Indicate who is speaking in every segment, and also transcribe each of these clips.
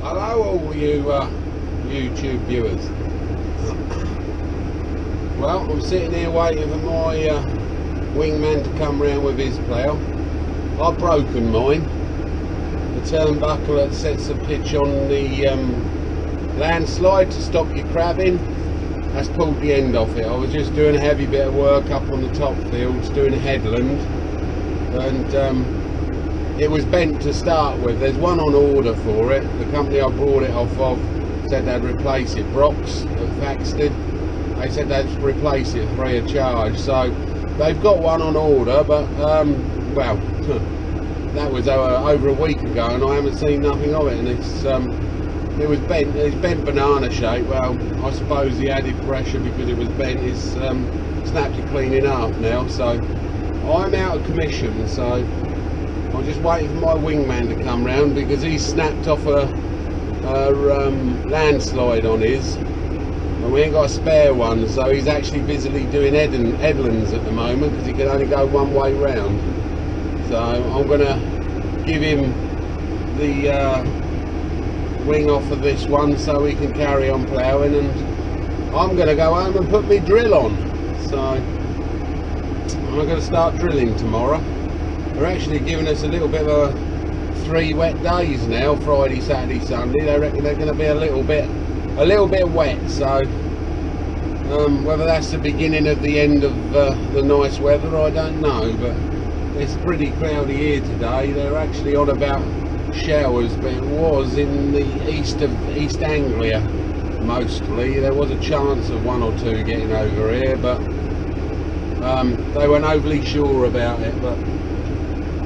Speaker 1: Hello all you YouTube viewers. Well, I'm sitting here waiting for my wingman to come round with his plough. I've broken mine. The turnbuckle that sets the pitch on the landslide to stop you crabbing has pulled the end off it. I was just doing a heavy bit of work up on the top fields, doing a headland, and it was bent to start with. There's one on order for it. The company I brought it off of said they'd replace it. Brock's at Faxted. They said they'd replace it free of charge. So they've got one on order, but well, that was over a week ago, and I haven't seen nothing of it. And it was bent. It's bent banana shape. Well, I suppose the added pressure because it was bent is snapped it clean in half now. So I'm out of commission. So I'm just waiting for my wingman to come round because he's snapped off a landslide on his, and we ain't got a spare one, so he's actually busily doing headlands at the moment because he can only go one way round. So I'm going to give him the wing off of this one so he can carry on ploughing, and I'm going to go home and put my drill on. So I'm going to start drilling tomorrow. They're actually giving us a little bit of 3 wet days now, Friday, Saturday, Sunday. They reckon they're going to be a little bit wet, so whether that's the beginning of the end of the nice weather, I don't know, but it's pretty cloudy here today. They're actually on about showers, but it was in the East Anglia mostly. There was a chance of 1 or 2 getting over here, but they weren't overly sure about it. But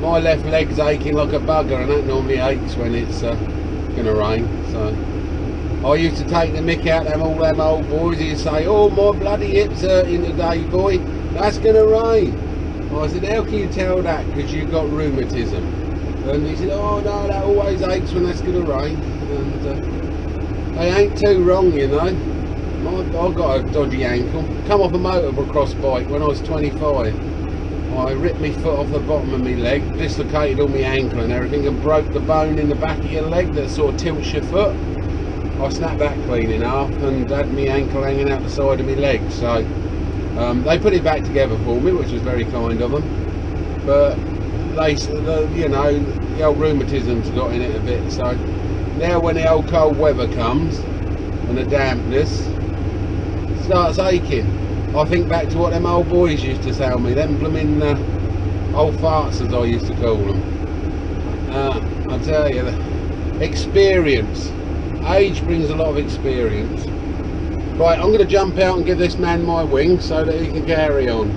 Speaker 1: my left leg's aching like a bugger, and that normally aches when it's going to rain. So I used to take the mick out of all them old boys. He'd say, "Oh, my bloody hips hurting today, boy. That's going to rain." I said, "How can you tell that? Because you've got rheumatism." And he said, "Oh no, that always aches when that's going to rain." And they ain't too wrong, you know. I've got a dodgy ankle. Come off a motocross bike when I was 25. I ripped my foot off the bottom of my leg, dislocated all my ankle and everything, and broke the bone in the back of your leg that sort of tilts your foot. I snapped that clean in half and had my ankle hanging out the side of my leg. So they put it back together for me, which was very kind of them. But they, you know, the old rheumatism's got in it a bit. So now when the old cold weather comes and the dampness, it starts aching. I think back to what them old boys used to tell me, them blooming old farts, as I used to call them. I tell you, experience. Age brings a lot of experience. Right, I'm going to jump out and give this man my wing so that he can carry on.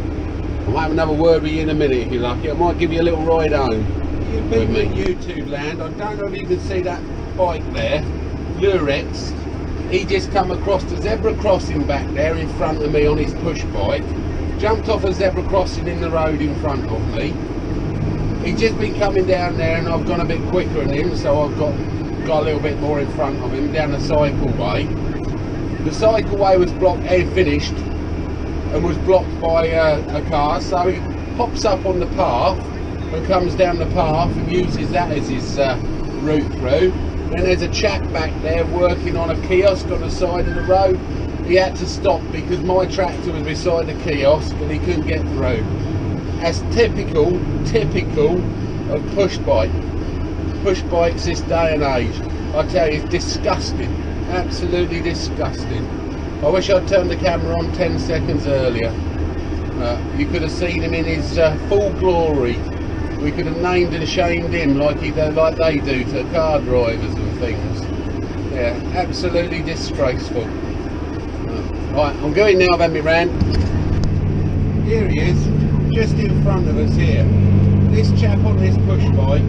Speaker 1: I might have another word with you in a minute if you're lucky. I might give you a little ride home. You've been in YouTube land. I don't know if you can see that bike there, Rants. He just come across the zebra crossing back there in front of me on his push bike, jumped off a zebra crossing in the road in front of me. He's just been coming down there, and I've gone a bit quicker than him, so I've got a little bit more in front of him down the cycleway. The cycleway was blocked, finished, and was blocked by a car, so he pops up on the path and comes down the path and uses that as his route through. Then there's a chap back there working on a kiosk on the side of the road. He had to stop because my tractor was beside the kiosk and he couldn't get through. That's typical of push bikes this day and age. I tell you, it's disgusting, absolutely disgusting. I wish I'd turned the camera on 10 seconds earlier. You could have seen him in his full glory. We could have named and shamed him like they do to car drivers and things. Yeah, absolutely disgraceful. Right, I'm going now. I've had my rant. Here he is, just in front of us here. This chap on this push bike,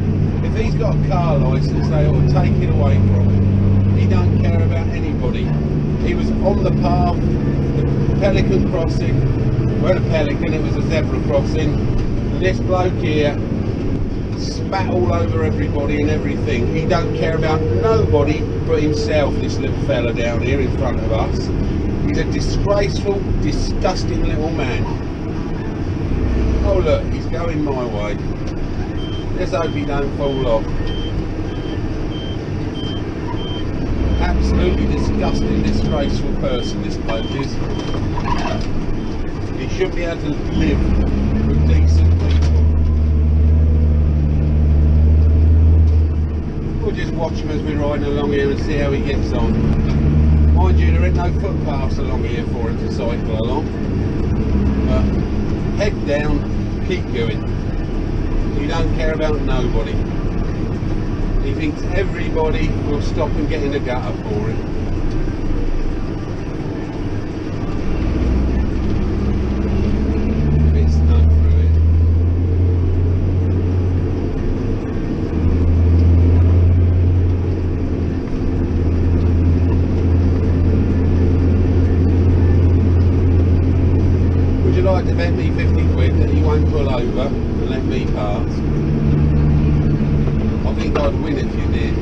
Speaker 1: if he's got a car licence, they ought to take it away from him. He don't care about anybody. He was on the path, the Pelican crossing. Well, a pelican, it was a zebra crossing. And this bloke here spat all over everybody and everything. He don't care about nobody but himself, this little fella down here in front of us. He's a disgraceful, disgusting little man. Oh look, he's going my way. Let's hope he don't fall off. disgusting, disgraceful person, this bloke is. He shouldn't be able to live with decent people. We'll just watch him as we're riding along here and see how he gets on. Mind you, there ain't no footpaths along here for him to cycle along. Head down, keep going. He don't care about nobody. He thinks everybody will stop and get in the gutter for him. Bit snow through it. Would you like to bet me 50 quid that he won't pull over and let me pass? I think I'd win if you did.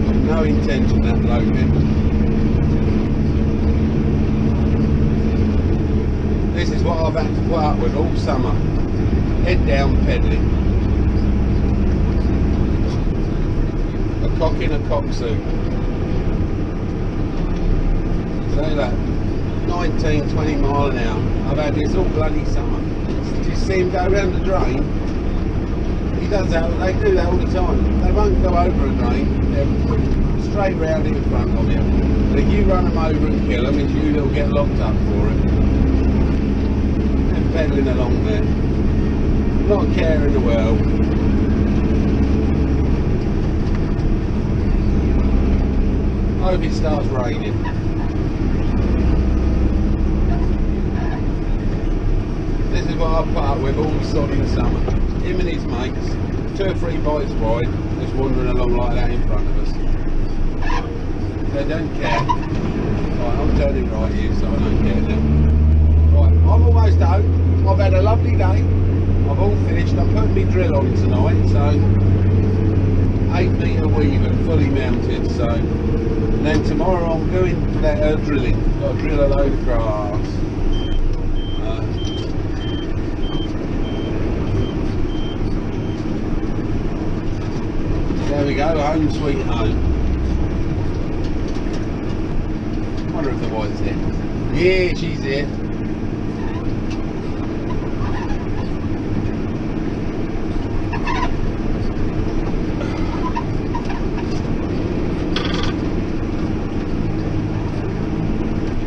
Speaker 1: I've no intention that bloke. This is what I've had to put up with all summer. Head down pedalling. A cock in a cock suit. Say that. 19, 20 mile an hour. I've had this all bloody summer. Did you see him go around the drain? He does that, they do that all the time. They won't go over a drain, they're straight round in front of you. But if you run them over and kill them, it's you that'll get locked up for it. And pedalling along there. Not a care in the world. I hope it starts raining. This is what I put up with all sodding summer. Him and his mates, 2 or 3 bikes wide, just wandering along like that in front of us. They don't care. Right, I'm turning right here, so I don't care now. Right, I'm almost home. I've had a lovely day. I've all finished. I'm putting my drill on tonight, so 8 metre weave and fully mounted. So and then tomorrow I'm going to that drilling. Got to drill a load of grass. There we go, home sweet home. I wonder if the wife's here. Yeah, she's here.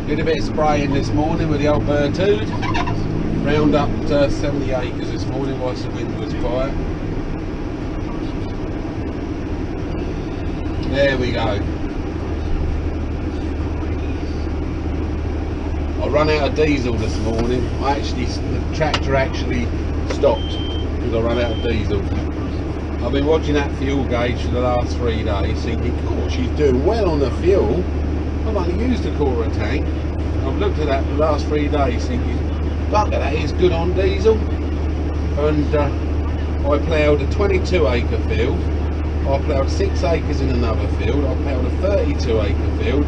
Speaker 1: Did a bit of spraying this morning with the old Bertude. Round up to 70 acres this morning whilst the wind was quiet. There we go. I run out of diesel this morning. The tractor actually stopped because I ran out of diesel. I've been watching that fuel gauge for the last 3 days thinking, oh, she's doing well on the fuel. I've only used a quarter of a tank. I've looked at that for the last 3 days thinking, bugger, that is good on diesel. And I ploughed a 22 acre field. I ploughed 6 acres in another field. I ploughed a 32 acre field.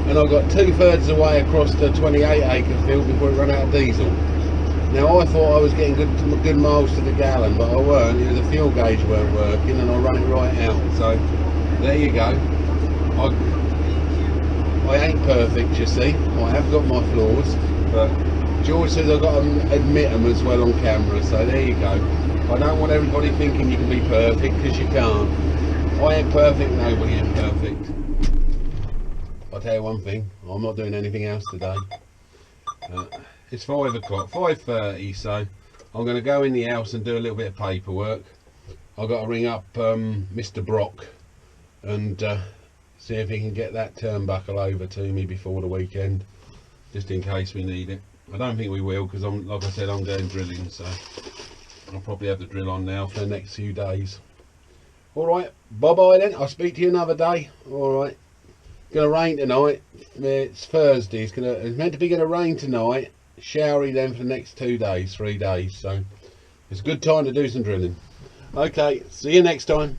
Speaker 1: And I got 2/3 of the way across the 28 acre field before it ran out of diesel. Now I thought I was getting good miles to the gallon, but I weren't. It was the fuel gauge weren't working and I ran it right out. So there you go. I ain't perfect, you see. I have got my flaws, but George says I've got to admit them as well on camera, so there you go. I don't want everybody thinking you can be perfect, because you can't. I ain't perfect, nobody ain't perfect. I'll tell you one thing, I'm not doing anything else today. It's 5 o'clock, 5:30, so I'm going to go in the house and do a little bit of paperwork. I've got to ring up Mr. Brock and see if he can get that turnbuckle over to me before the weekend, just in case we need it. I don't think we will, because like I said, I'm going drilling, so I'll probably have the drill on now for the next few days. Alright, bye bye then, I'll speak to you another day. Alright, it's going to rain tonight. It's Thursday, it's meant to be going to rain tonight, showery then for the next 2 days, 3 days, so it's a good time to do some drilling. Okay, see you next time.